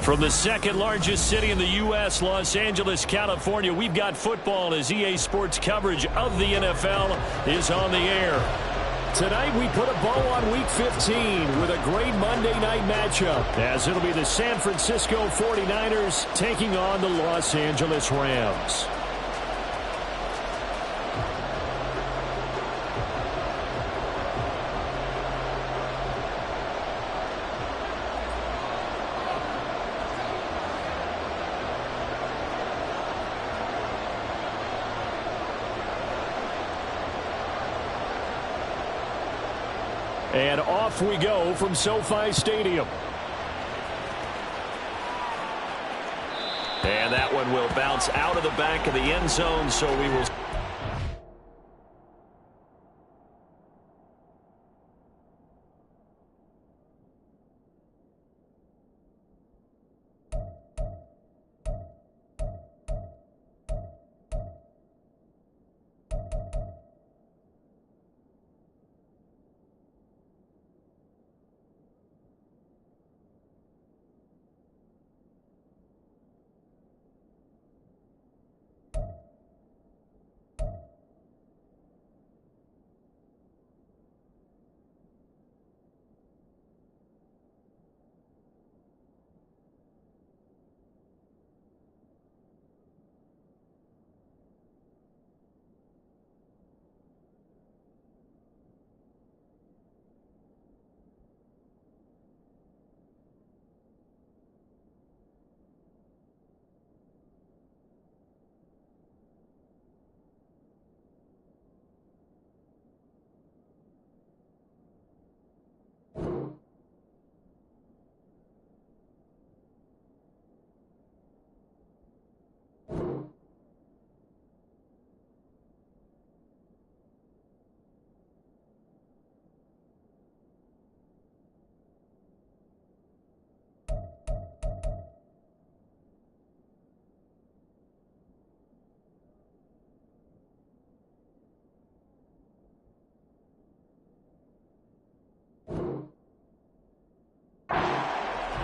From the second largest city in the U.S., Los Angeles, California, we've got football as EA Sports coverage of the NFL is on the air. Tonight we put a bow on Week 15 with a great Monday night matchup, as it'll be the San Francisco 49ers taking on the Los Angeles Rams. And off we go from SoFi Stadium. And that one will bounce out of the back of the end zone, so we will...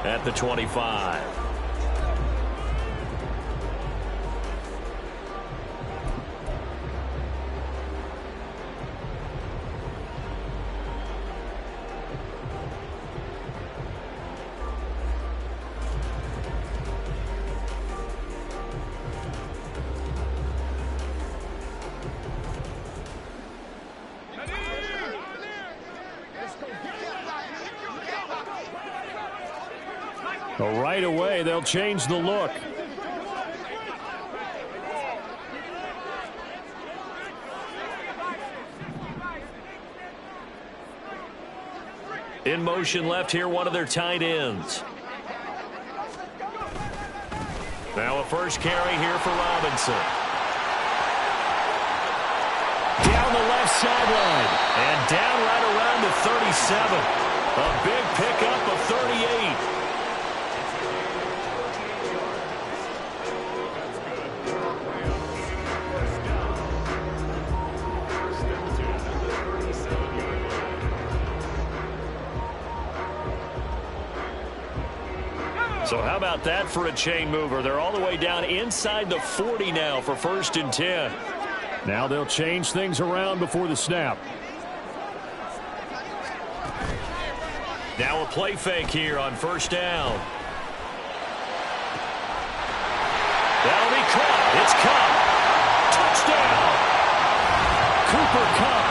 At the 25. Well, right away, they'll change the look. In motion left here, one of their tight ends. Now a first carry here for Robinson. Down the left sideline. And down right around the 37. A big pickup of 38. So how about that for a chain mover? They're all the way down inside the 40 now for 1st and 10. Now they'll change things around before the snap. Now a play fake here on 1st down. That'll be caught. It's Cup. Touchdown. Cooper Kupp,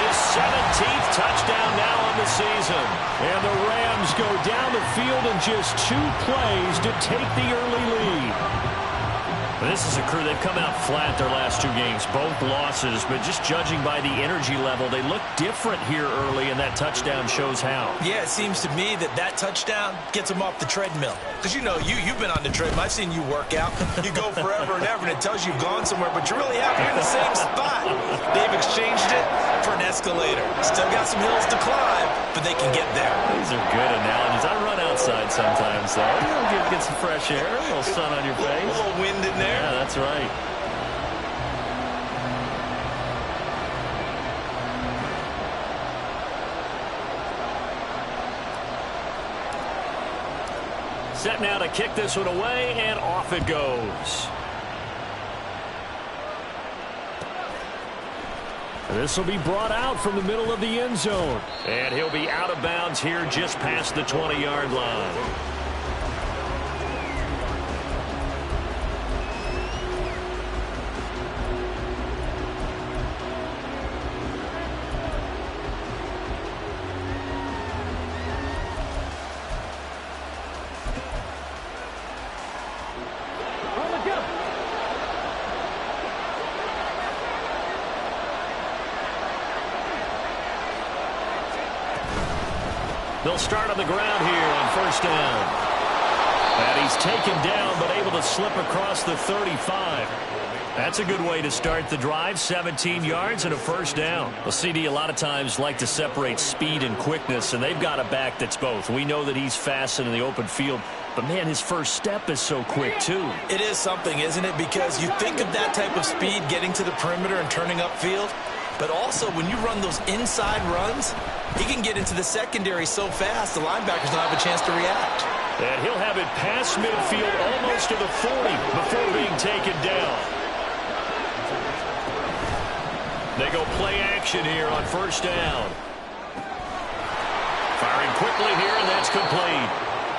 his 17th touchdown now on the season. And the Rams go down the field in just 2 plays to take the early lead. This is a crew, they've come out flat their last 2 games, both losses, but just judging by the energy level, they look different here early, and that touchdown shows how. Yeah, it seems to me that touchdown gets them off the treadmill. Because, you know, you've been on the treadmill. I've seen you work out. You go forever and ever, and it tells you you've gone somewhere, but you really haven't. You're in the same spot. They've exchanged it for an escalator. Still got some hills to climb, but they can get there. These are good analogies. I run outside sometimes, though. Get some fresh air, a little sun on your face. A little wind in there. Yeah, that's right. Set now to kick this one away, and off it goes. This will be brought out from the middle of the end zone. And he'll be out of bounds here just past the 20-yard line. They'll start on the ground here on first down. And he's taken down, but able to slip across the 35. That's a good way to start the drive. 17 yards and a first down. Well, CD a lot of times like to separate speed and quickness, and they've got a back that's both. We know that he's fast in the open field, but, man, his first step is so quick, too. It is something, isn't it? Because you think of that type of speed getting to the perimeter and turning upfield, but also when you run those inside runs, he can get into the secondary so fast the linebackers don't have a chance to react. And he'll have it past midfield almost to the 40 before being taken down. They go play action here on first down. Firing quickly here, and that's complete.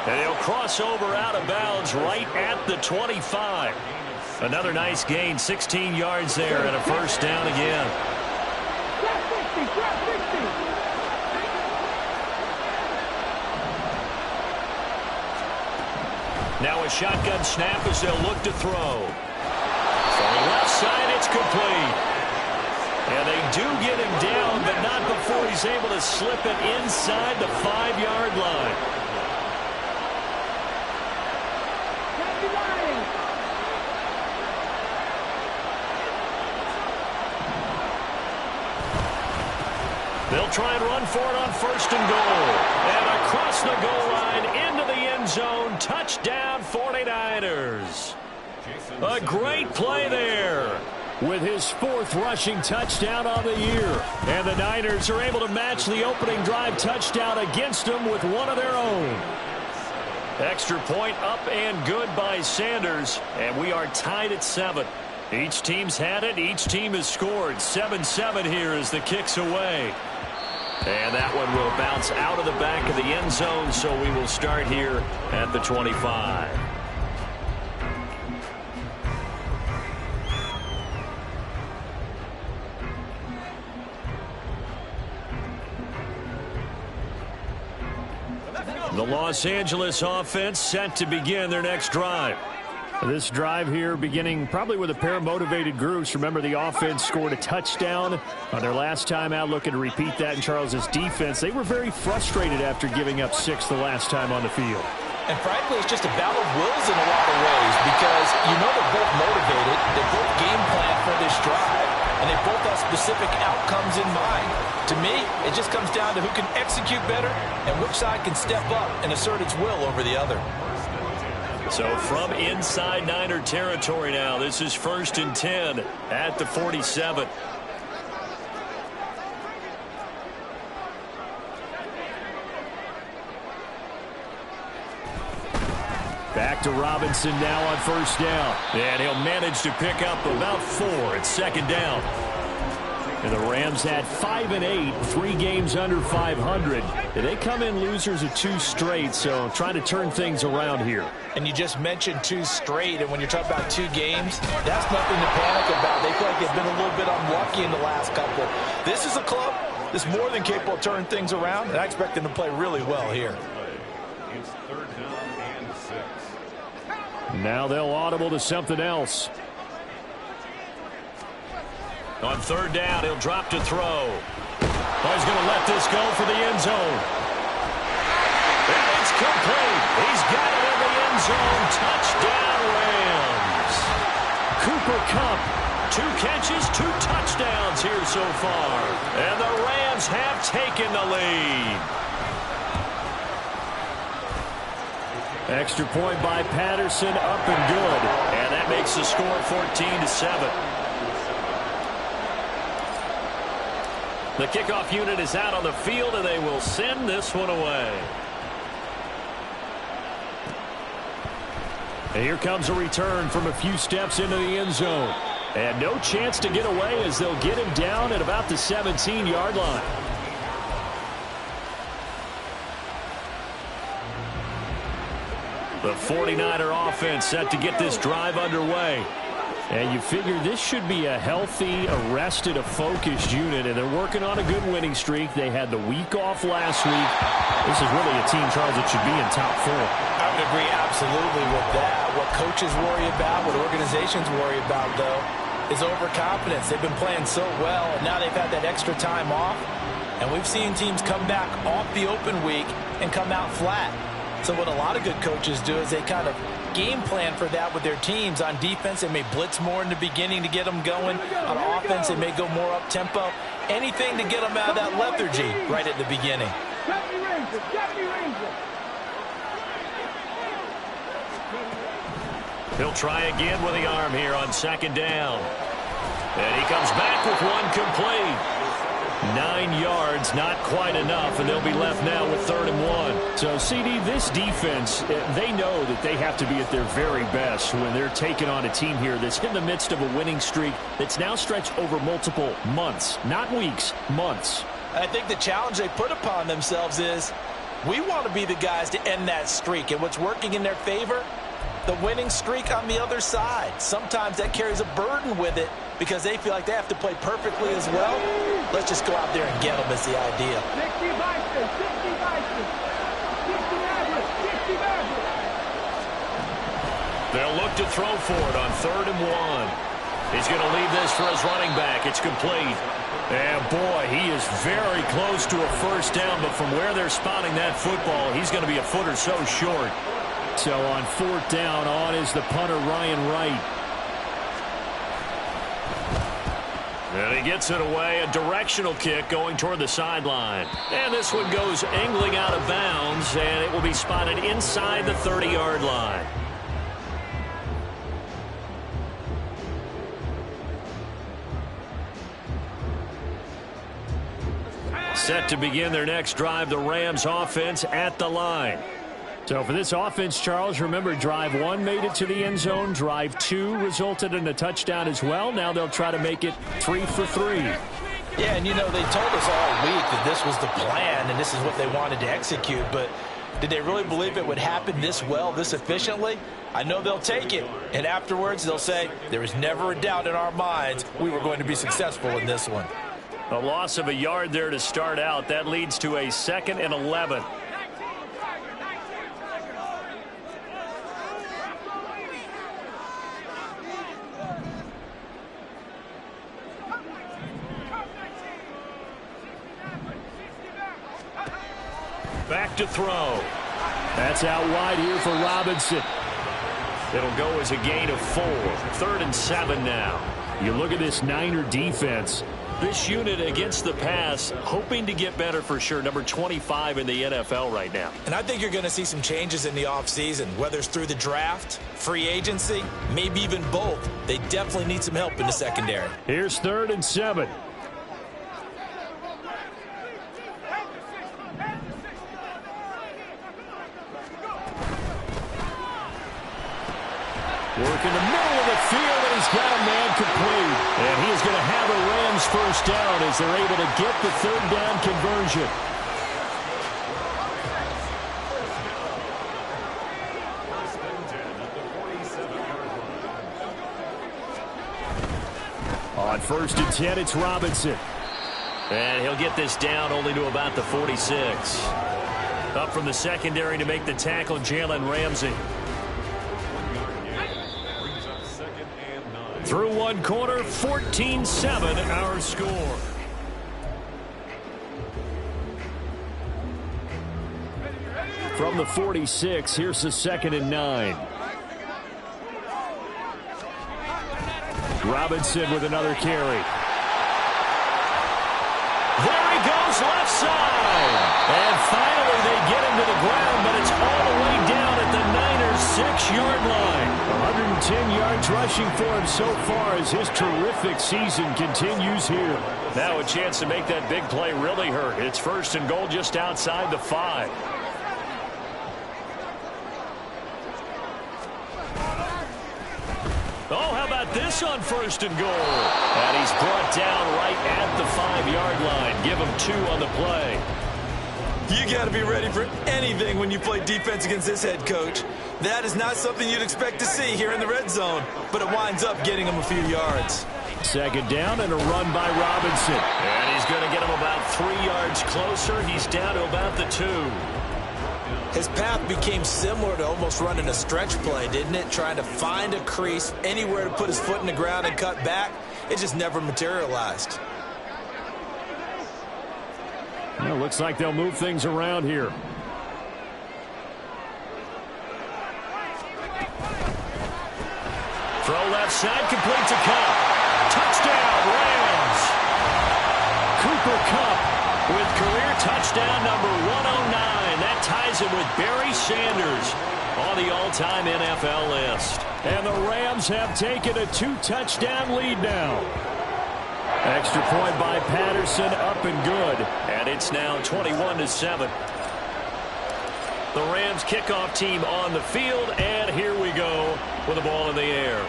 And he'll cross over out of bounds right at the 25. Another nice gain, 16 yards there, and a first down again. Now a shotgun snap as they'll look to throw. From the left side, it's complete. And they do get him down, but not before he's able to slip it inside the 5-yard line. They'll try and run for it on first and goal. And across the goal line into the end zone. Touchdown 49ers. A great play there with his 4th rushing touchdown on the year. And the Niners are able to match the opening drive touchdown against them with one of their own. Extra point up and good by Sanders. And we are tied at 7. Each team's had it. Each team has scored. 7-7 here as the kick's away. And that one will bounce out of the back of the end zone, so we will start here at the 25. The Los Angeles offense set to begin their next drive. This drive here beginning probably with a pair of motivated groups. Remember, the offense scored a touchdown on their last time out, looking to repeat that in Charles's defense. They were very frustrated after giving up 6 the last time on the field. And frankly, it's just a battle of wills in a lot of ways because you know they're both motivated. They both game plan for this drive, and they both have specific outcomes in mind. To me, it just comes down to who can execute better and which side can step up and assert its will over the other. So from inside Niner territory now, this is 1st and 10 at the 47. Back to Robinson now on first down. And he'll manage to pick up about 4 at 2nd down. And the Rams had 5-8, 3 games under 500. And they come in losers of 2 straight, so trying to turn things around here. And you just mentioned 2 straight, and when you're talking about 2 games, that's nothing to panic about. They feel like they've been a little bit unlucky in the last couple. This is a club that's more than capable of turning things around, and I expect them to play really well here. Now they'll audible to something else. On third down, he'll drop to throw. Oh, he's going to let this go for the end zone. And it's complete. He's got it in the end zone. Touchdown, Rams. Cooper Kupp, 2 catches, 2 touchdowns here so far. And the Rams have taken the lead. Extra point by Patterson, up and good. And that makes the score 14-7. The kickoff unit is out on the field, and they will send this one away. And here comes a return from a few steps into the end zone. And no chance to get away as they'll get him down at about the 17-yard line. The 49er offense set to get this drive underway. And you figure this should be a healthy, arrested, a focused unit, and they're working on a good winning streak. They had the week off last week. This is really a team, Charles, that should be in top 4. I would agree absolutely with that. What coaches worry about, what organizations worry about, though, is overconfidence. They've been playing so well, and now they've had that extra time off. And we've seen teams come back off the open week and come out flat. So what a lot of good coaches do is they kind of game plan for that with their teams. On defense, they may blitz more in the beginning to get them going. On offense, they may go more up-tempo. Anything to get them out of that lethargy right at the beginning. He'll try again with the arm here on second down. And he comes back with one complete. 9 yards, not quite enough, and they'll be left now with 3rd and 1. So, CD, this defense, they know that they have to be at their very best when they're taking on a team here that's in the midst of a winning streak that's now stretched over multiple months, not weeks, months. I think the challenge they put upon themselves is we want to be the guys to end that streak, and what's working in their favor, the winning streak on the other side. Sometimes that carries a burden with it because they feel like they have to play perfectly as well. Let's just go out there and get them is the idea. They'll look to throw for it on 3rd and 1. He's going to leave this for his running back. It's complete. And, boy, he is very close to a first down, but from where they're spotting that football, he's going to be a foot or so short. So on 4th down, on is the punter, Ryan Wright. And he gets it away, a directional kick going toward the sideline. And this one goes angling out of bounds, and it will be spotted inside the 30-yard line. Set to begin their next drive, the Rams offense at the line. So for this offense, Charles, remember, drive 1 made it to the end zone. Drive 2 resulted in a touchdown as well. Now they'll try to make it 3 for 3. Yeah, and, you know, they told us all week that this was the plan and this is what they wanted to execute. But did they really believe it would happen this well, this efficiently? I know they'll take it. And afterwards, they'll say, there was never a doubt in our minds we were going to be successful in this one. A loss of a yard there to start out. That leads to a 2nd and 11. Back to throw. That's out wide here for Robinson. It'll go as a gain of 4. 3rd and 7 now. You look at this Niner defense. This unit against the pass, hoping to get better for sure. Number 25 in the NFL right now. And I think you're going to see some changes in the offseason, whether it's through the draft, free agency, maybe even both. They definitely need some help in the secondary. Here's 3rd and 7. Work in the middle of the field, and he's got a man complete. And he is going to have a Rams first down as they're able to get the 3rd down conversion. On 1st and 10, it's Robinson. And he'll get this down only to about the 46. Up from the secondary to make the tackle, Jalen Ramsey. Through one quarter, 14-7 our score. From the 46, here's the 2nd and 9. Robinson with another carry. There he goes, left side. And finally they get him to the ground, but it's all the way down at the Niners' 6-yard line. 110 yards rushing for him so far as his terrific season continues here. Now a chance to make that big play really hurt. It's 1st and goal just outside the 5. Oh, how about this on 1st and goal? And he's brought down right at the 5-yard line. Give him 2 on the play. You got to be ready for anything when you play defense against this head coach. That is not something you'd expect to see here in the red zone, but it winds up getting him a few yards. 2nd down and a run by Robinson. And he's going to get him about 3 yards closer. He's down to about the 2. His path became similar to almost running a stretch play, didn't it? Trying to find a crease, anywhere to put his foot in the ground and cut back. It just never materialized. Well, looks like they'll move things around here. Throw left side, complete to Cup. Touchdown, Rams. Cooper Kupp with career touchdown number 109. That ties him with Barry Sanders on the all-time NFL list. And the Rams have taken a 2-touchdown lead now. Extra point by Patterson, up and good. And it's now 21-7. The Rams kickoff team on the field, and here we go with the ball in the air.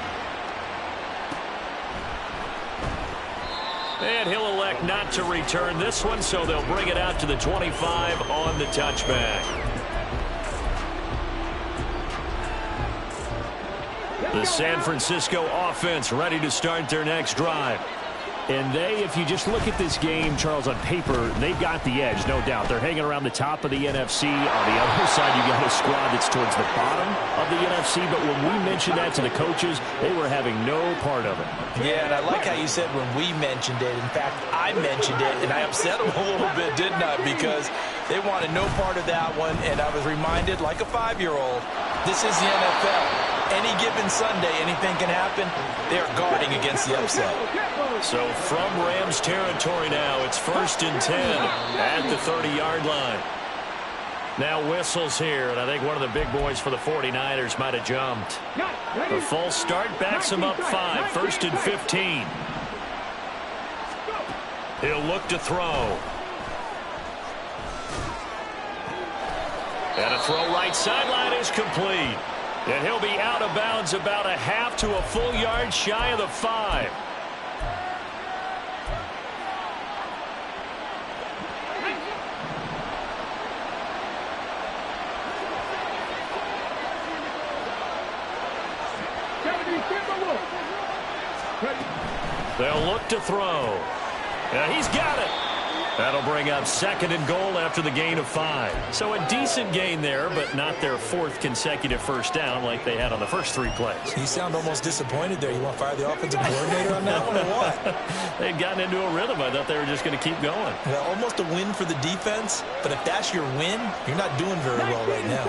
And he'll elect not to return this one, so they'll bring it out to the 25 on the touchback. The San Francisco offense ready to start their next drive. And they, if you just look at this game, Charles, on paper, they've got the edge, no doubt. They're hanging around the top of the NFC. On the other side, you got a squad that's towards the bottom of the NFC. But when we mentioned that to the coaches, they were having no part of it. Yeah, and I like how you said when we mentioned it. In fact, I mentioned it, and I upset them a little bit, didn't I? Because they wanted no part of that one, and I was reminded, like a 5-year-old, this is the NFL. Any given Sunday, anything can happen. They are guarding against the upset. So from Rams territory now, it's 1st and 10 at the 30-yard line. Now whistles here, and I think one of the big boys for the 49ers might have jumped. The false start backs him up 5, 1st and 15. He'll look to throw. And a throw right sideline is complete. And he'll be out of bounds about a half to a full yard shy of the 5. They'll look to throw. And he's got it. That'll bring up 2nd and goal after the gain of 5. So a decent gain there, but not their 4th consecutive first down like they had on the first 3 plays. You sound almost disappointed there. You want to fire the offensive coordinator on that one or what? They'd gotten into a rhythm. I thought they were just going to keep going. Well, almost a win for the defense, but if that's your win, you're not doing very well right now.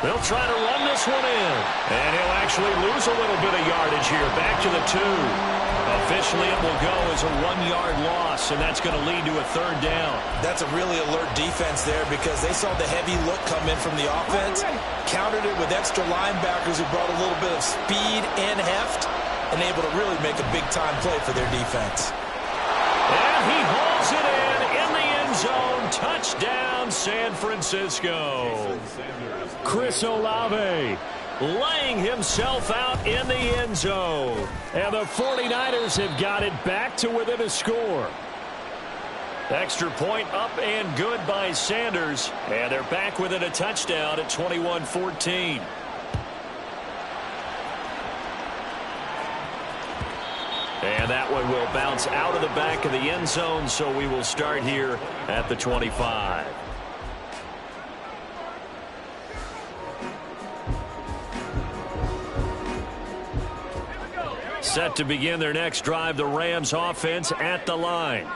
They'll try to run this one in. And he'll actually lose a little bit of yardage here. Back to the 2. Officially, it will go as a 1-yard loss, and that's going to lead to a 3rd down. That's a really alert defense there because they saw the heavy look come in from the offense, countered it with extra linebackers who brought a little bit of speed and heft, and able to really make a big-time play for their defense. And he hauls it in the end zone. Touchdown, San Francisco. Chris Olave laying himself out in the end zone. And the 49ers have got it back to within a score. Extra point up and good by Sanders. And they're back within a touchdown at 21-14. And that one will bounce out of the back of the end zone, so we will start here at the 25. Set to begin their next drive, the Rams offense at the line.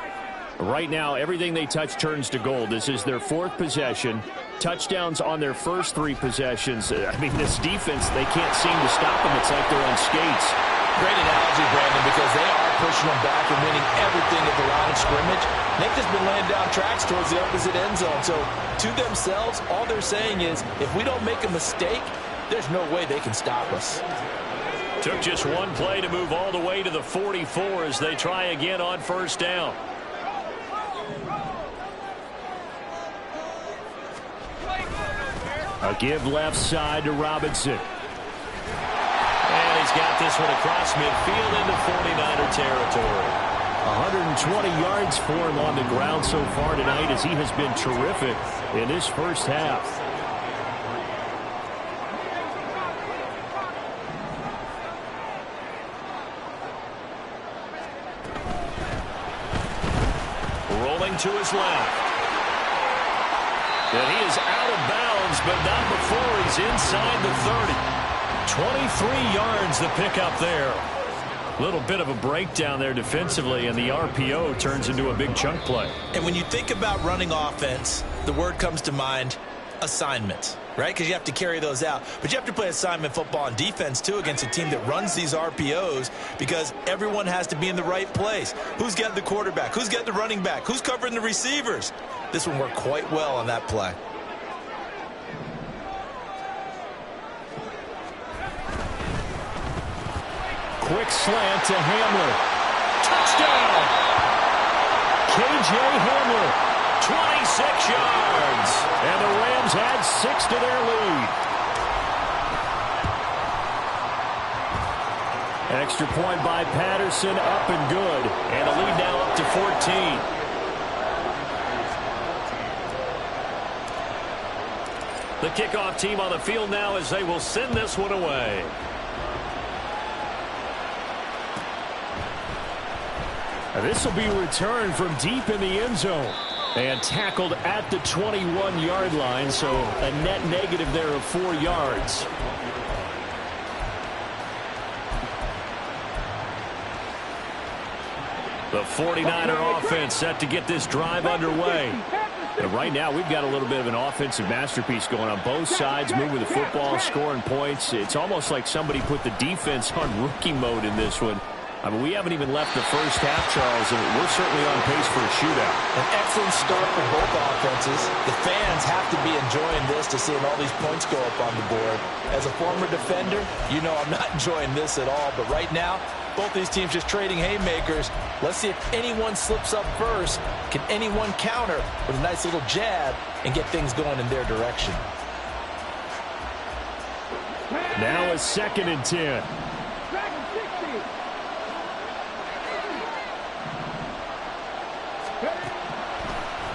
Right now, everything they touch turns to gold. This is their fourth possession. Touchdowns on their first three possessions. I mean, this defense, they can't seem to stop them. It's like they're on skates. Great analogy, Brandon, because they are pushing them back and winning everything at the line of scrimmage. They've just been laying down tracks towards the opposite end zone. So, to themselves, all they're saying is, if we don't make a mistake, there's no way they can stop us. Took just one play to move all the way to the 44 as they try again on first down. A give left side to Robinson. And he's got this one across midfield into 49er territory. 120 yards for him on the ground so far tonight as he has been terrific in this first half. Rolling to his left. And he is out of bounds, but not before he's inside the 30. 23 yards the pickup there. A little bit of a breakdown there defensively, and the RPO turns into a big chunk play. And when you think about running offense, the word comes to mind, assignment, right? Because you have to carry those out. But you have to play assignment football on defense, too, against a team that runs these RPOs because everyone has to be in the right place. Who's got the quarterback? Who's got the running back? Who's covering the receivers? This one worked quite well on that play. Quick slant to Hamler. Touchdown! K.J. Hamler, 26 yards. And the Rams add 6 to their lead. Extra point by Patterson, up and good. And a lead now up to 14. The kickoff team on the field now as they will send this one away. This will be returned from deep in the end zone and tackled at the 21-yard line, so a net negative there of 4 yards. The 49er offense set to get this drive underway. And right now, we've got a little bit of an offensive masterpiece going on both sides, moving the football, scoring points. It's almost like somebody put the defense on rookie mode in this one. I mean, we haven't even left the first half, Charles, and we're certainly on pace for a shootout. An excellent start for both offenses. The fans have to be enjoying this to seeing all these points go up on the board. As a former defender, you know I'm not enjoying this at all. But right now, both these teams just trading haymakers. Let's see if anyone slips up first. Can anyone counter with a nice little jab and get things going in their direction? Now a 2nd and 10.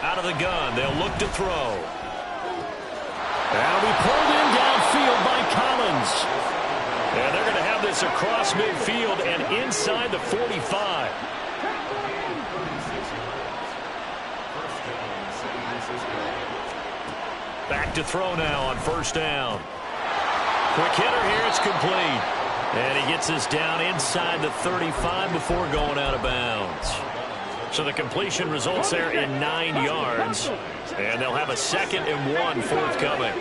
Out of the gun, they'll look to throw. That'll be pulled in downfield by Collins. And they're going to have this across midfield and inside the 45. Back to throw now on first down. Quick hitter here, it's complete. And he gets this down inside the 35 before going out of bounds. So the completion results there in 9 yards. And they'll have a 2nd and 1 forthcoming.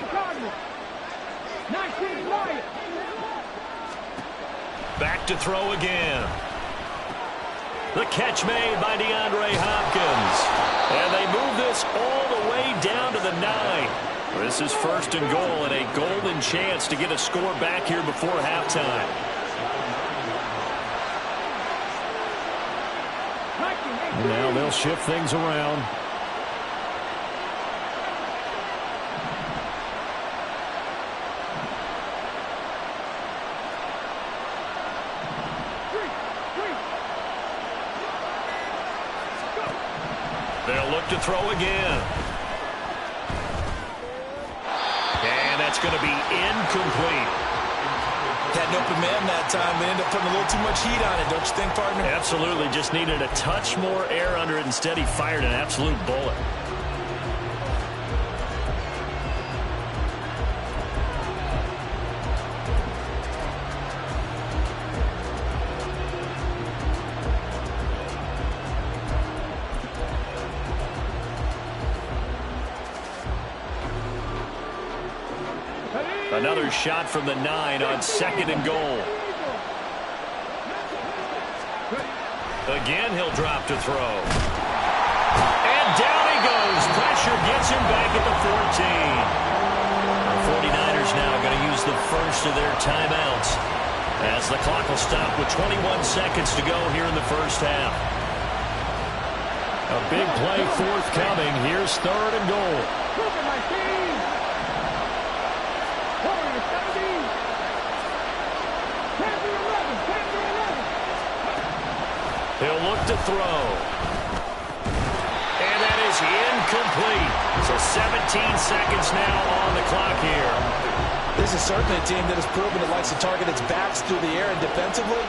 Back to throw again. The catch made by DeAndre Hopkins. And they move this all the way down to the 9. This is 1st and goal and a golden chance to get a score back here before halftime. Now they'll shift things around. They'll look to throw again. And that's going to be incomplete. Had an open man that time. They ended up putting a little too much heat on it, don't you think, partner? Absolutely. Just needed a touch more air under it. Instead, he fired an absolute bullet. Another shot from the 9 on 2nd and goal. Again, he'll drop to throw. And down he goes. Pressure gets him back at the 14. The 49ers now going to use the first of their timeouts as the clock will stop with 21 seconds to go here in the first half. A big play forthcoming. Here's 3rd and goal. He'll look to throw. And that is incomplete. So 17 seconds now on the clock here. This is certainly a team that has proven it likes to target its backs through the air, and defensively,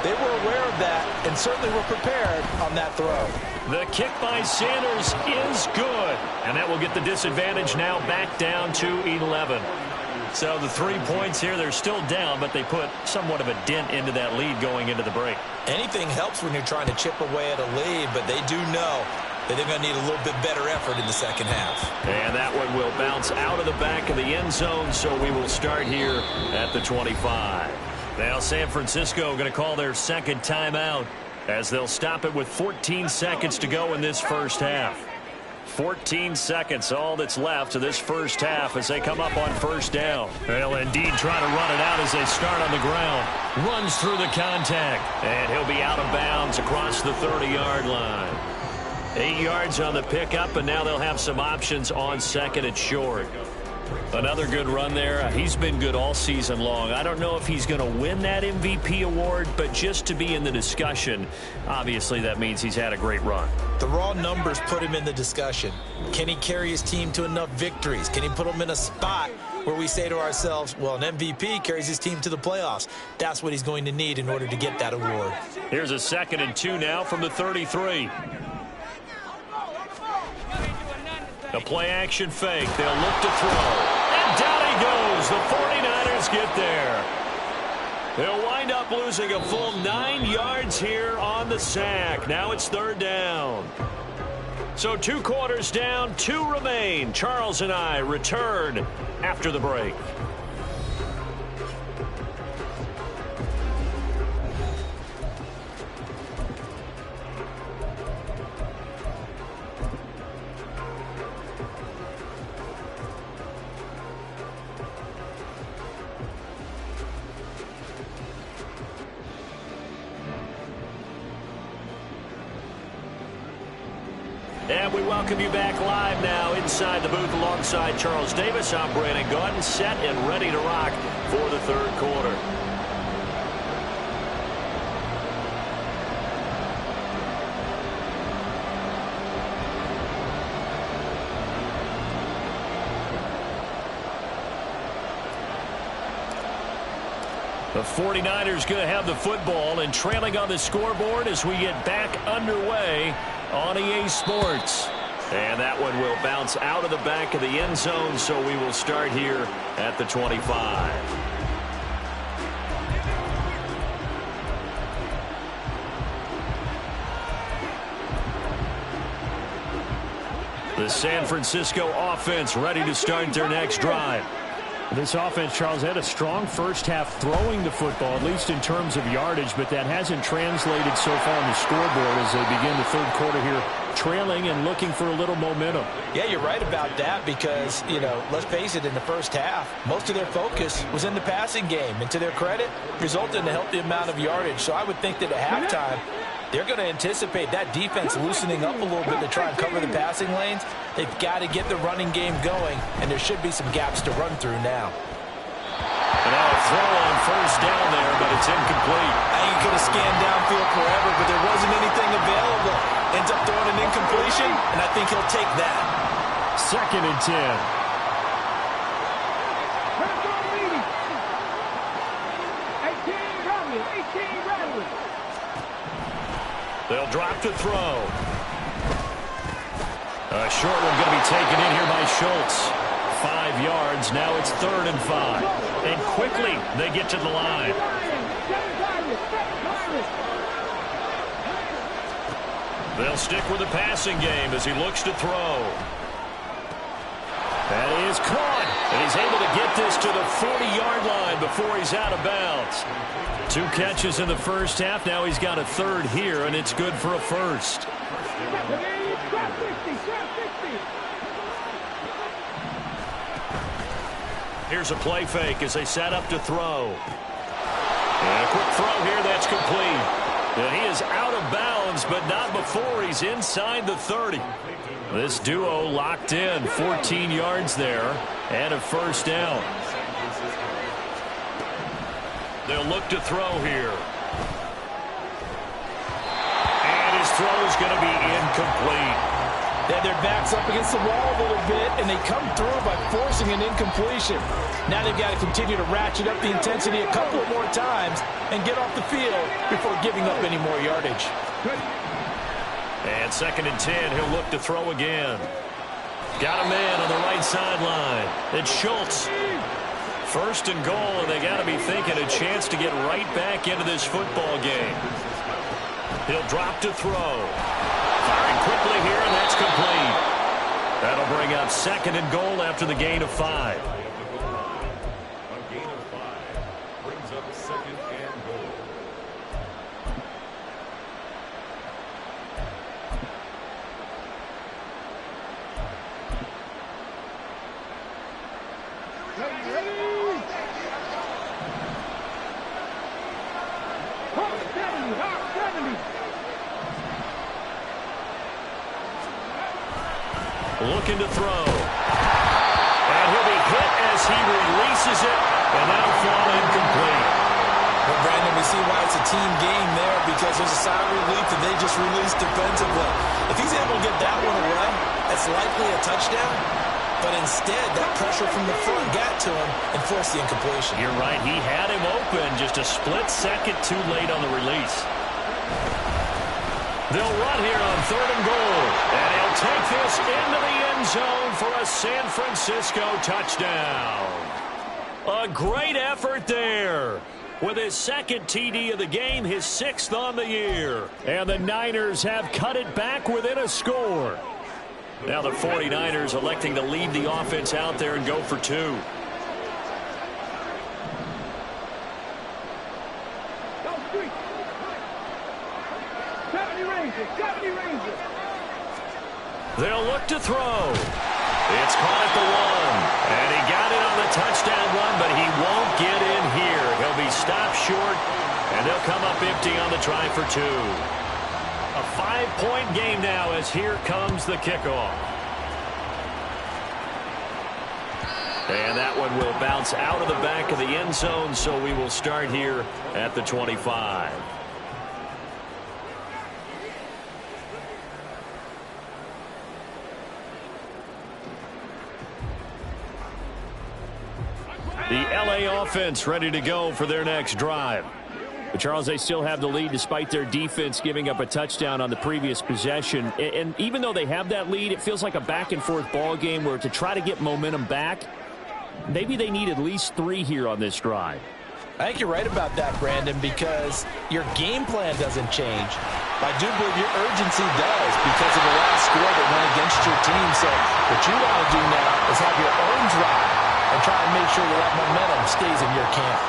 they were aware of that and certainly were prepared on that throw. The kick by Sanders is good. And that will get the disadvantage now back down to 11. So the 3 points here, they're still down, but they put somewhat of a dent into that lead going into the break. Anything helps when you're trying to chip away at a lead, but they do know that they're going to need a little bit better effort in the second half. And that one will bounce out of the back of the end zone, so we will start here at the 25. Now San Francisco going to call their second timeout as they'll stop it with 14 seconds to go in this first half. 14 seconds, all that's left of this first half as they come up on first down. They'll indeed try to run it out as they start on the ground. Runs through the contact, and he'll be out of bounds across the 30-yard line. 8 yards on the pickup, and now they'll have some options on 2nd and short. Another good run there. He's been good all season long. I don't know if he's going to win that MVP award, but just to be in the discussion, obviously that means he's had a great run. The raw numbers put him in the discussion. Can he carry his team to enough victories? Can he put them in a spot where we say to ourselves, well, an MVP carries his team to the playoffs? That's what he's going to need in order to get that award. Here's a 2nd and 2 now from the 33. The play-action fake. They'll look to throw. And down he goes. The 49ers get there. They'll wind up losing a full 9 yards here on the sack. Now it's 3rd down. So 2 quarters down, 2 remain. Charles and I return after the break. And we welcome you back live now inside the booth alongside Charles Davis. I'm Brandon Gaudin, set and ready to rock for the 3rd quarter. The 49ers going to have the football and trailing on the scoreboard as we get back underway on EA Sports. And that one will bounce out of the back of the end zone, so we will start here at the 25. The San Francisco offense ready to start their next drive. This offense, Charles, had a strong first half throwing the football, at least in terms of yardage, but that hasn't translated so far on the scoreboard as they begin the 3rd quarter here, trailing and looking for a little momentum. Yeah, you're right about that because, you know, let's face it, in the first half, most of their focus was in the passing game. And to their credit, resulted in a healthy amount of yardage. So I would think that at halftime, they're going to anticipate that defense loosening up a little bit to try and cover the passing lanes. They've got to get the running game going, and there should be some gaps to run through now. And now a throw on first down there, but it's incomplete. I think he could have scanned downfield forever, but there wasn't anything available. Ends up throwing an incompletion, and I think he'll take that. 2nd and 10. They'll drop to throw. A short one going to be taken in here by Schultz. 5 yards. Now it's 3rd and 5. And quickly they get to the line. They'll stick with the passing game as he looks to throw. That is caught. And he's able to get this to the 40-yard line before he's out of bounds. 2 catches in the first half. Now he's got a third here, and it's good for a first. Here's a play fake as they set up to throw. And a quick throw here. That's complete. And he is out of bounds, but not before he's inside the 30. This duo locked in. 14 yards there and a first down. They'll look to throw here. And his throw is going to be incomplete. They have their backs up against the wall a little bit, and they come through by forcing an incompletion. Now they've got to continue to ratchet up the intensity a couple of more times and get off the field before giving up any more yardage. And 2nd and 10, he'll look to throw again. Got a man on the right sideline. It's Schultz. 1st and goal, and they got to be thinking a chance to get right back into this football game. He'll drop to throw. Firing quickly here, and that's complete. That'll bring up 2nd and goal after the gain of 5. A gain of 5 brings up 2nd and goal. Looking to throw. And he'll be hit as he releases it, and that'll fall incomplete. Well, Brandon, we see why it's a team game there, because there's a sigh of relief that they just released defensively. If he's able to get that one away, that's likely a touchdown. But instead, that pressure from the front got to him and forced the incompletion. You're right. He had him open just a split second too late on the release. They'll run here on 3rd and goal. And he'll take this into the end zone for a San Francisco touchdown. A great effort there. With his 2nd TD of the game, his 6th on the year. And the Niners have cut it back within a score. Now the 49ers electing to lead the offense out there and go for 2. They'll look to throw. It's caught at the 1. And he got it on the touchdown run, but he won't get in here. He'll be stopped short, and they'll come up empty on the try for 2. A 5-point game now as here comes the kickoff. And that one will bounce out of the back of the end zone, so we will start here at the 25. The LA offense ready to go for their next drive. But Charles, they still have the lead despite their defense giving up a touchdown on the previous possession. And even though they have that lead, it feels like a back-and-forth ball game where to try to get momentum back, maybe they need at least 3 here on this drive. I think you're right about that, Brandon, because your game plan doesn't change. I do believe your urgency does because of the last score that went against your team. So what you want to do now is have your own drive and try and make sure that momentum stays in your camp.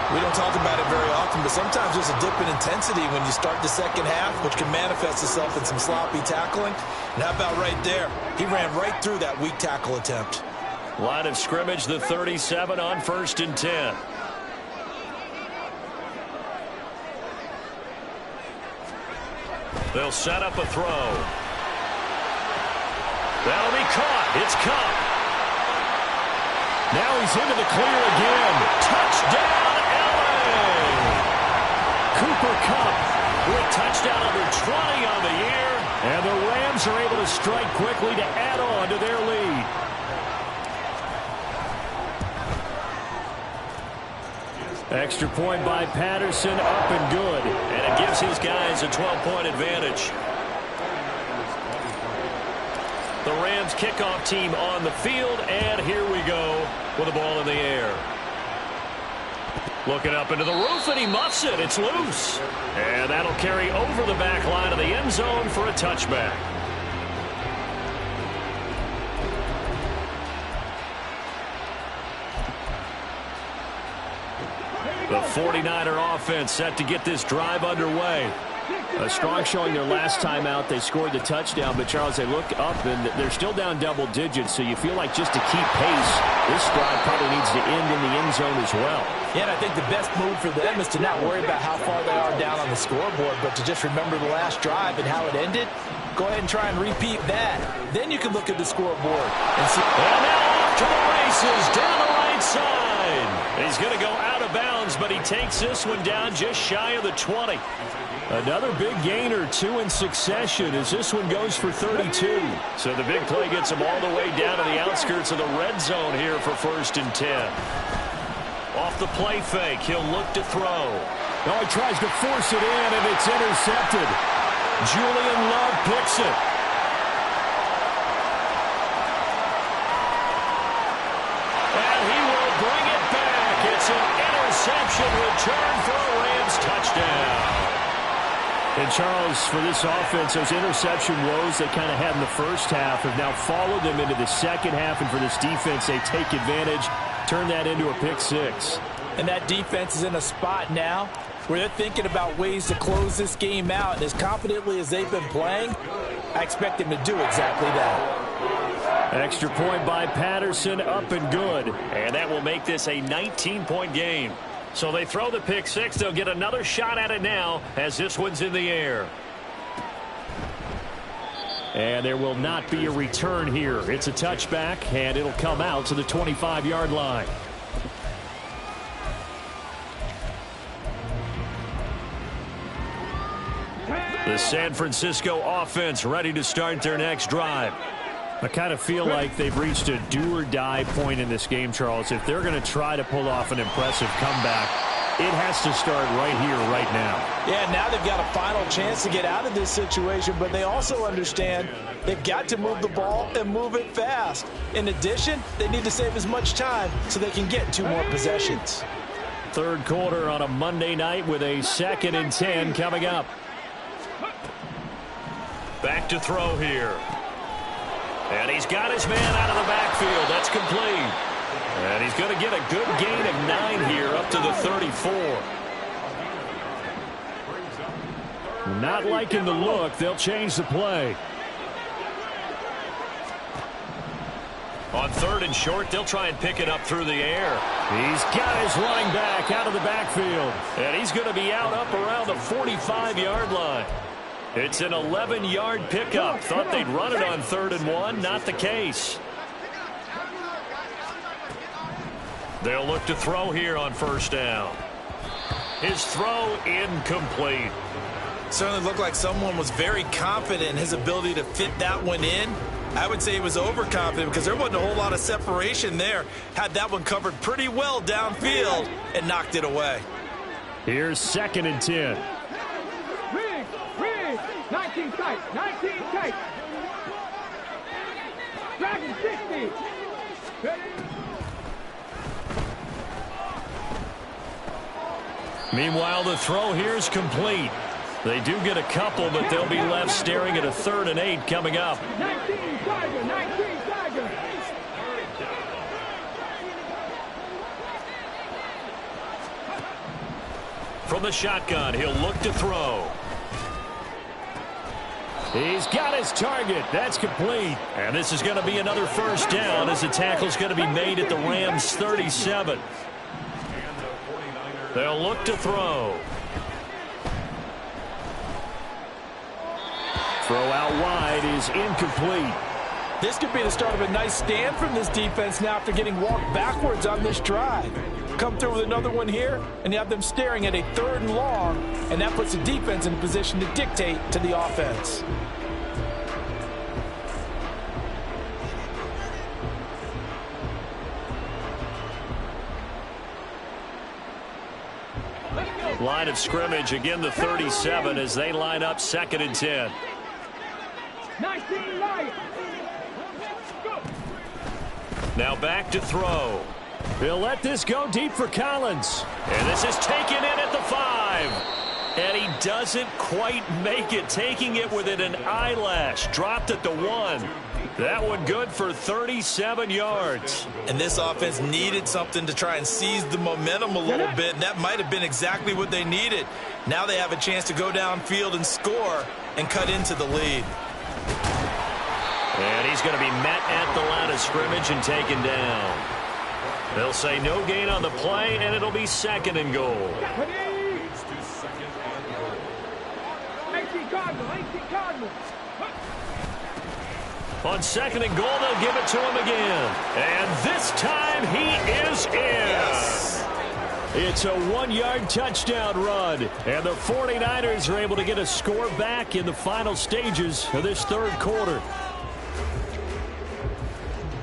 We don't talk about it very often, but sometimes there's a dip in intensity when you start the second half, which can manifest itself in some sloppy tackling. And how about right there? He ran right through that weak tackle attempt. Line of scrimmage, the 37 on 1st and 10. They'll set up a throw. That'll be caught. It's Cup. Now he's into the clear again. Touchdown, LA! Cooper Kupp with touchdown number 20 on the year. And the Rams are able to strike quickly to add on to their lead. Extra point by Patterson, up and good. And it gives his guys a 12-point advantage. The Rams kickoff team on the field, and here we go with the ball in the air. Looking up into the roof, and he muffs it. It's loose. And that'll carry over the back line of the end zone for a touchback. The 49er offense set to get this drive underway. A strong showing their last time out. They scored the touchdown, but, Charles, they look up, and they're still down double digits, so you feel like just to keep pace, this drive probably needs to end in the end zone as well. Yeah, and I think the best move for them is to not worry about how far they are down on the scoreboard, but to just remember the last drive and how it ended. Go ahead and try and repeat that. Then you can look at the scoreboard and see. And now off to the races down the right side. He's going to go out of bounds, but he takes this one down just shy of the 20. Another big gain or two in succession as this one goes for 32. So the big play gets him all the way down to the outskirts of the red zone here for 1st and 10. Off the play fake, he'll look to throw. Oh, he tries to force it in, and it's intercepted. Julian Love picks it. And he will bring it back. It's an interception return for a Rams touchdown. And, Charles, for this offense, those interception woes they kind of had in the first half have now followed them into the second half. And for this defense, they take advantage, turn that into a pick six. And that defense is in a spot now where they're thinking about ways to close this game out. And as confidently as they've been playing, I expect them to do exactly that. Extra point by Patterson, up and good. And that will make this a 19-point game. So they throw the pick six. They'll get another shot at it now as this one's in the air. And there will not be a return here. It's a touchback, and it'll come out to the 25-yard line. The San Francisco offense ready to start their next drive. I kind of feel like they've reached a do-or-die point in this game, Charles. If they're going to try to pull off an impressive comeback, it has to start right here, right now. Yeah, now they've got a final chance to get out of this situation, but they also understand they've got to move the ball and move it fast. In addition, they need to save as much time so they can get 2 more possessions. Third quarter on a Monday night with a 2nd and 10 coming up. Back to throw here. And he's got his man out of the backfield. That's complete. And he's going to get a good gain of 9 here up to the 34. Not liking the look. They'll change the play. On 3rd and short, they'll try and pick it up through the air. He's got his running back out of the backfield. And he's going to be out up around the 45-yard line. It's an 11-yard pickup. Thought they'd run it on 3rd and 1. Not the case. They'll look to throw here on 1st down. His throw incomplete. Certainly looked like someone was very confident in his ability to fit that one in. I would say he was overconfident because there wasn't a whole lot of separation there. Had that one covered pretty well downfield and knocked it away. Here's 2nd and 10. 19 tight, 19 tight. Dragon 60. Meanwhile, the throw here is complete. They do get a couple, but they'll be left staring at a 3rd and 8 coming up. 19 Tiger, 19 Tiger. From the shotgun, he'll look to throw. He's got his target. That's complete. And this is going to be another 1st down as the tackle's going to be made at the Rams' 37. They'll look to throw. Throw out wide is incomplete. This could be the start of a nice stand from this defense now after getting walked backwards on this drive. Come through with another one here, and you have them staring at a 3rd and long, and that puts the defense in a position to dictate to the offense. Line of scrimmage, again the 37 as they line up 2nd and 10. 19 Lions. Now back to throw. He'll let this go deep for Collins. And this is taken in at the 5. And he doesn't quite make it, taking it within an eyelash. Dropped at the 1. That one good for 37 yards. And this offense needed something to try and seize the momentum a little bit, and that might have been exactly what they needed. Now they have a chance to go downfield and score and cut into the lead. And he's going to be met at the line of scrimmage and taken down. They'll say no gain on the play, and it'll be 2nd and goal. 18 Cardinals, 18 Cardinals. On 2nd and goal, they'll give it to him again. And this time he is in. Yes. It's a 1-yard touchdown run. And the 49ers are able to get a score back in the final stages of this 3rd quarter.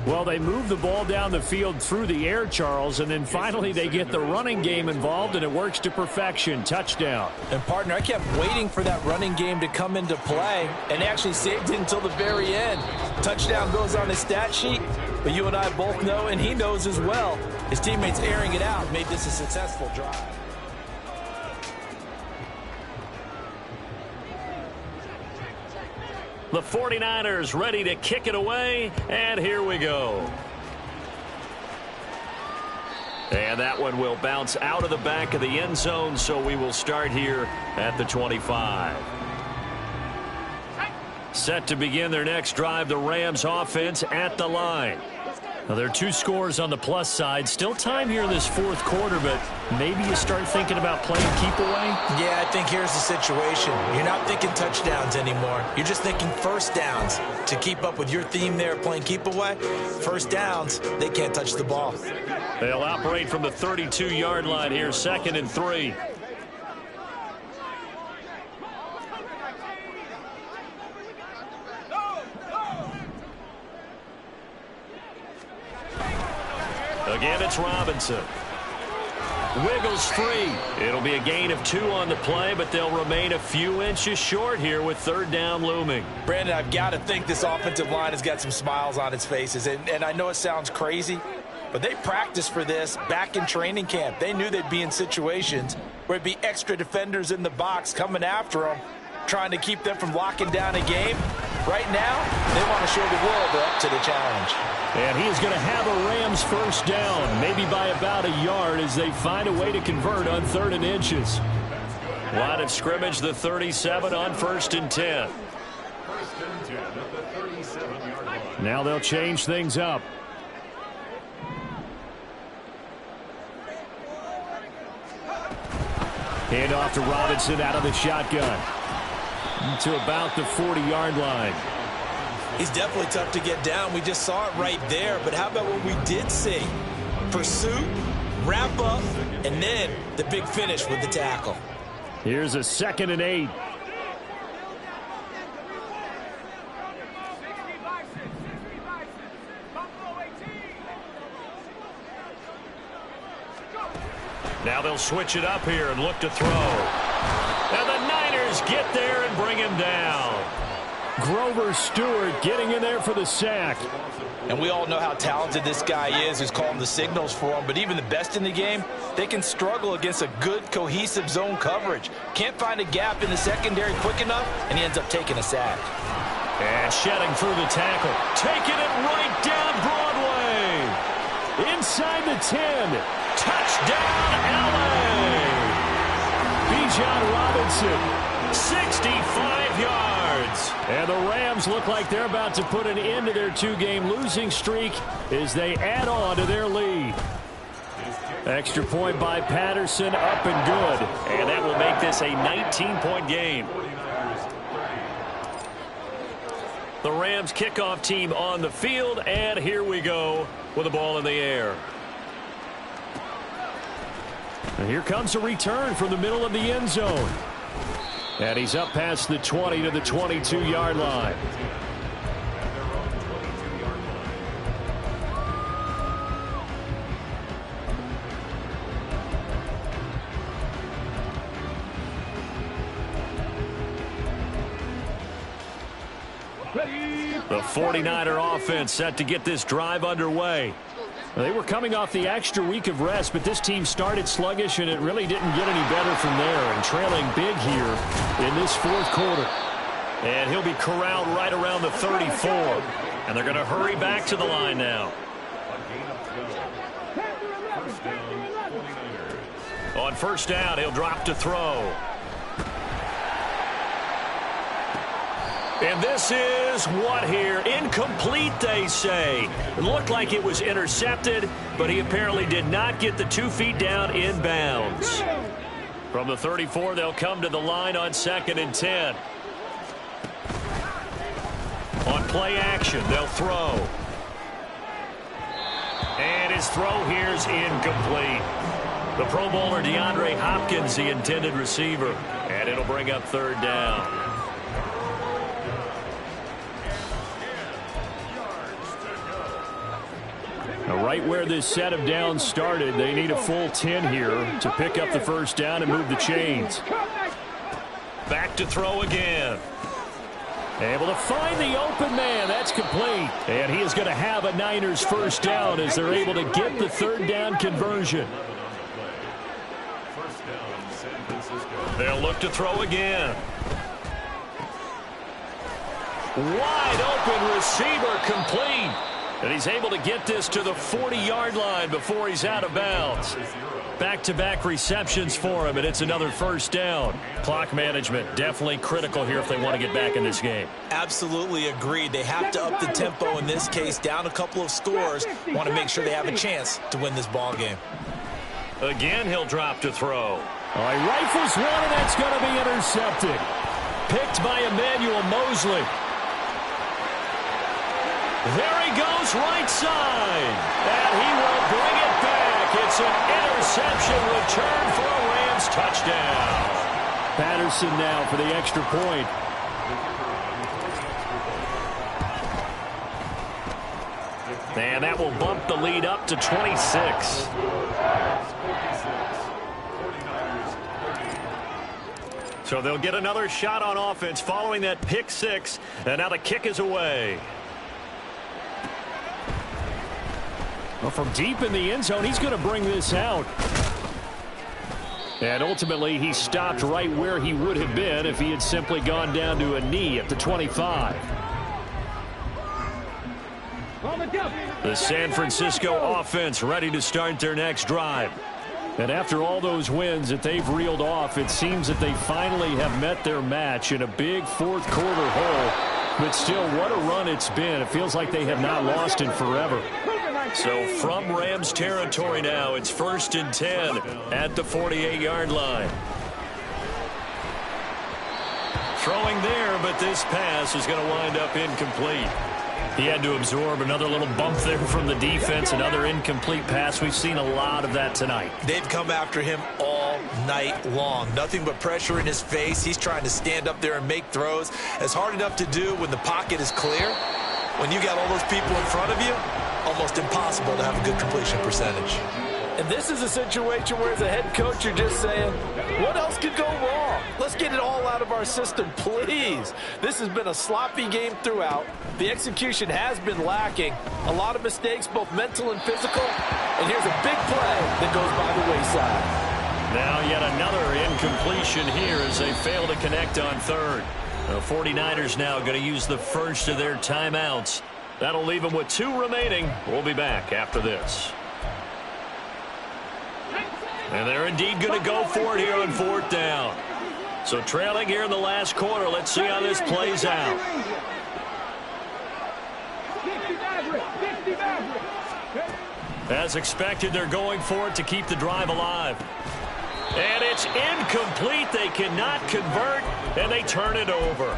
Well, they move the ball down the field through the air, Charles, and then finally they get the running game involved, and it works to perfection. Touchdown. And, partner, I kept waiting for that running game to come into play and actually saved it until the very end. Touchdown goes on his stat sheet, but you and I both know, and he knows as well, his teammates airing it out made this a successful drive. The 49ers ready to kick it away, and here we go. And that one will bounce out of the back of the end zone, so we will start here at the 25. Set to begin their next drive, the Rams offense at the line. Now, there are 2 scores on the plus side. Still time here in this 4th quarter, but maybe you start thinking about playing keep away? Yeah, I think here's the situation. You're not thinking touchdowns anymore. You're just thinking first downs. To keep up with your theme there, playing keep away, first downs, they can't touch the ball. They'll operate from the 32-yard line here, 2nd and 3. Again, it's Robinson. Wiggles free. It'll be a gain of 2 on the play, but they'll remain a few inches short here with 3rd down looming. Brandon, I've got to think this offensive line has got some smiles on its faces. And I know it sounds crazy, but they practiced for this back in training camp. They knew they'd be in situations where it'd be extra defenders in the box coming after them, trying to keep them from locking down a game. Right now, they want to show the world they're up to the challenge. And he is going to have a Rams first down, maybe by about a yard as they find a way to convert on 3rd and inches. Line of scrimmage, the 37 on 1st and 10. Now they'll change things up. Hand off to Robinson out of the shotgun. To about the 40-yard line. He's definitely tough to get down. We just saw it right there. But how about what we did see? Pursuit, wrap up, and then the big finish with the tackle. Here's a 2nd and 8. Now they'll switch it up here and look to throw. And the Niners get there and bring him down. Grover Stewart getting in there for the sack. And we all know how talented this guy is who's calling the signals for him. But even the best in the game, they can struggle against a good, cohesive zone coverage. Can't find a gap in the secondary quick enough, and he ends up taking a sack. And shedding through the tackle. Taking it right down Broadway. Inside the 10. Touchdown, L.A. Bijan Robinson, 65 yards. And the Rams look like they're about to put an end to their 2-game losing streak as they add on to their lead. Extra point by Patterson, up and good. And that will make this a 19-point game. The Rams kickoff team on the field, and here we go with the ball in the air. And here comes a return from the middle of the end zone. And he's up past the 20 to the 22-yard line. The 49er offense set to get this drive underway. They were coming off the extra week of rest, but this team started sluggish, and it really didn't get any better from there. And trailing big here in this fourth quarter. And he'll be corralled right around the 34. And they're going to hurry back to the line now. On first down, he'll drop to throw. And this is what here? Incomplete, they say. It looked like it was intercepted, but he apparently did not get the 2 feet down in bounds. From the 34, they'll come to the line on 2nd and 10. On play action, they'll throw. And his throw here's incomplete. The Pro Bowler DeAndre Hopkins, the intended receiver. And it'll bring up 3rd down. Now, right where this set of downs started, they need a full 10 here to pick up the first down and move the chains. Back to throw again. Able to find the open man. That's complete. And he is going to have a Niners first down as they're able to get the 3rd down conversion. They'll look to throw again. Wide open receiver, complete. And he's able to get this to the 40-yard line before he's out of bounds. Back-to-back receptions for him, and it's another first down. Clock management definitely critical here if they want to get back in this game. Absolutely agreed. They have to up the tempo in this case, down a couple of scores. Want to make sure they have a chance to win this ball game. Again, he'll drop to throw. All right, rifles one, and that's going to be intercepted. Picked by Emmanuel Mosley. There he goes, right side. And he will bring it back. It's an interception return for a Rams touchdown. Patterson now for the extra point. And that will bump the lead up to 26. So they'll get another shot on offense following that pick six. And now the kick is away. Well, from deep in the end zone, he's going to bring this out. And ultimately, he stopped right where he would have been if he had simply gone down to a knee at the 25. The San Francisco offense ready to start their next drive. And after all those wins that they've reeled off, it seems that they finally have met their match in a big fourth quarter hole. But still, what a run it's been. It feels like they have not lost in forever. So from Rams territory now, it's 1st and 10 at the 48-yard line. Throwing there, but this pass is going to wind up incomplete. He had to absorb another little bump there from the defense, another incomplete pass. We've seen a lot of that tonight. They've come after him all night long. Nothing but pressure in his face. He's trying to stand up there and make throws. It's hard enough to do when the pocket is clear. When you got all those people in front of you, almost impossible to have a good completion percentage. And this is a situation where as a head coach you're just saying, what else could go wrong? Let's get it all out of our system, please. This has been a sloppy game throughout. The execution has been lacking. A lot of mistakes, both mental and physical. And here's a big play that goes by the wayside. Now yet another incompletion here as they fail to connect on 3rd. The 49ers now going to use the first of their timeouts. That'll leave them with 2 remaining. We'll be back after this. And they're indeed going to go for it here on 4th down. So trailing here in the last quarter. Let's see how this plays out. As expected, they're going for it to keep the drive alive. And it's incomplete. They cannot convert, and they turn it over.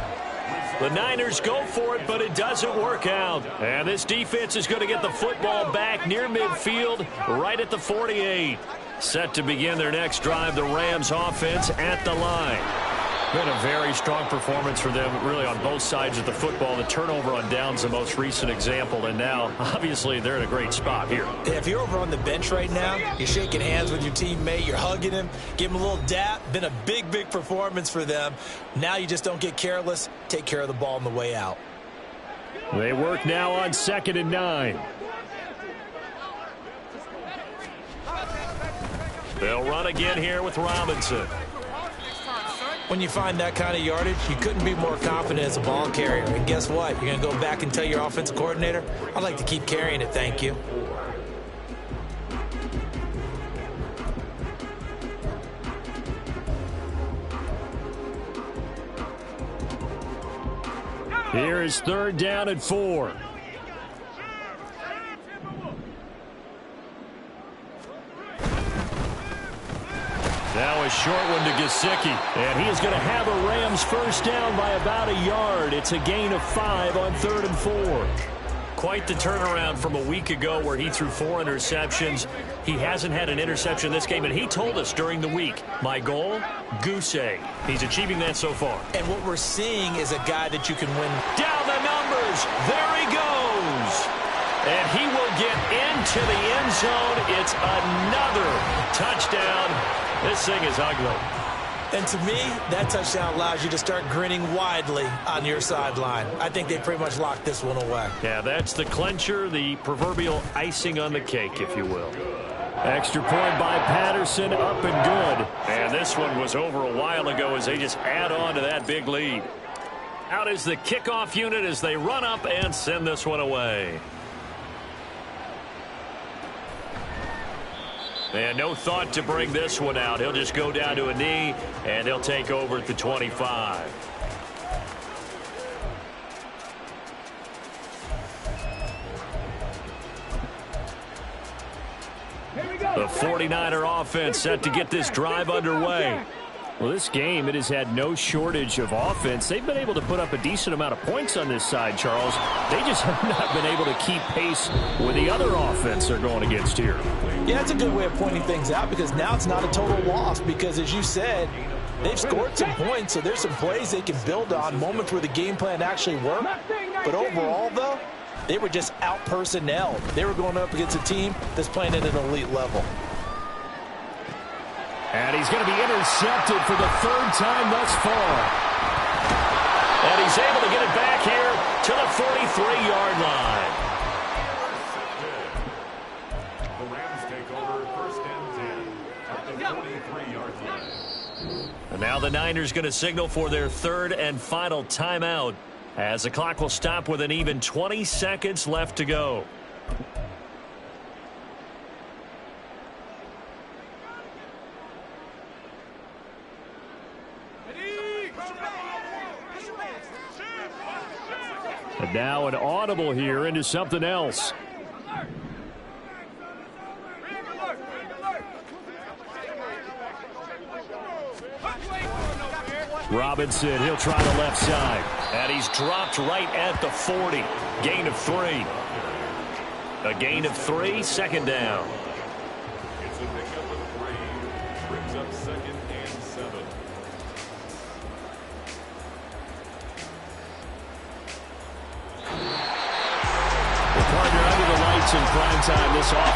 The Niners go for it, but it doesn't work out. And this defense is going to get the football back near midfield, right at the 48. Set to begin their next drive, the Rams offense at the line. Been a very strong performance for them, really, on both sides of the football. The turnover on downs, the most recent example, and now, obviously, they're in a great spot here. If you're over on the bench right now, you're shaking hands with your teammate, you're hugging him, give him a little dap. Been a big, big performance for them. Now you just don't get careless. Take care of the ball on the way out. They work now on 2nd and 9. They'll run again here with Robinson. When you find that kind of yardage, you couldn't be more confident as a ball carrier. And guess what? You're going to go back and tell your offensive coordinator, I'd like to keep carrying it, thank you. Here is 3rd down and 4. Now a short one to Gesicki. And he is going to have a Rams first down by about a yard. It's a gain of 5 on 3rd and 4. Quite the turnaround from a week ago where he threw 4 interceptions. He hasn't had an interception this game, and he told us during the week, my goal, goose egg. He's achieving that so far. And what we're seeing is a guy that you can win. Down the numbers. There he goes. And he will get into the end zone. It's another touchdown. This thing is ugly. And to me, that touchdown allows you to start grinning widely on your sideline. I think they pretty much locked this one away. Yeah, that's the clincher, the proverbial icing on the cake, if you will. Extra point by Patterson, up and good. And this one was over a while ago as they just add on to that big lead. Out is the kickoff unit as they run up and send this one away. And no thought to bring this one out. He'll just go down to a knee, and he'll take over at the 25. The 49er offense set to get this drive underway. Well, this game, it has had no shortage of offense. They've been able to put up a decent amount of points on this side, Charles. They just have not been able to keep pace with the other offense they're going against here. Yeah, that's a good way of pointing things out because now it's not a total loss because, as you said, they've scored some points, so there's some plays they can build on, moments where the game plan actually worked. But overall, though, they were just out-personnelled. They were going up against a team that's playing at an elite level. And he's going to be intercepted for the 3rd time thus far. And he's able to get it back here to the 43-yard line. The Rams take over 1st and 10 at the 43-yard line. And now the Niners going to signal for their 3rd and final timeout as the clock will stop with an even 20 seconds left to go. And now an audible here into something else. Robinson, he'll try the left side. And he's dropped right at the 40. Gain of 3. A gain of 3, 2nd down. It's a pickup of 3. Brings up 2nd and 7. The partner under the lights in prime time this offense.